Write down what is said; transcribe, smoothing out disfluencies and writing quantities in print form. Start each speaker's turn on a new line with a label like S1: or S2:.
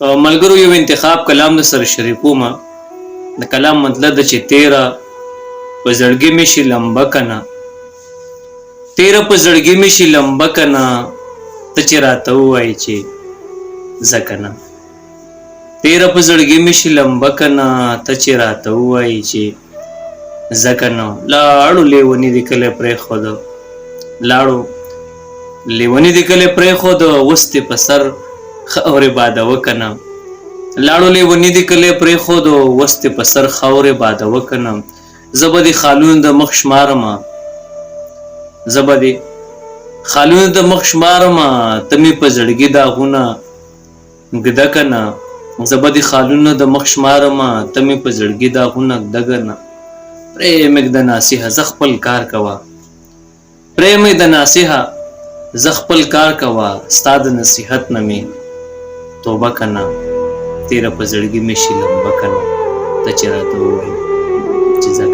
S1: ملګرو یو انتخاب کلام د سره شریکومه د کلام مطلب د چې تیره په زړګي مې شي لمبه کنه تیره په زړګي مې شي لمبه کنه ته چې راته ووایې چې ځه کنه تیره په زړګي مې شي لمبه کنه ته چې راته ووایې چې ځه کنه لاړو لیوني دې کلی پرېښوده لاړو لیوني دې کلی پرېښوده اوس دې په سر خاورې بادوه کنه لاړو لیوني دې کلی پرېښوده اوس دې په سر خاورې بادوه کنه زه به دې خالونه د مخ شمارمه زه به دې خالونه د مخ شمارمه ته مې په زړګي داغونه ږده کنه زه به دې خالونه د مخ شمارمه ته مې په زړګي داغونه ږده کنه پرېمږ د ناصحه زه خپل کار کوه پرېمږ د ناصحه زه خپل کار کوه ستا د نصیحت نه مې توبه کنه تیره په زړګي مې شي لمبه کنه ته چې راته ووایې چې ځه